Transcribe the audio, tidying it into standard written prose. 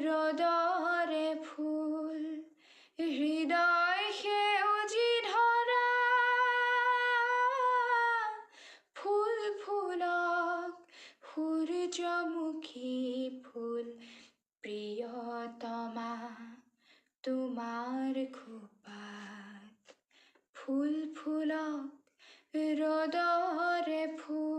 ৰদৰে ফুল হৃদয় সেউজী ধৰা ফুল ফুলক সূৰ্যমুখী ফুল প্ৰিয়তমা তোমাৰ খোপাত ফুল ফুলক ৰদৰে ফুল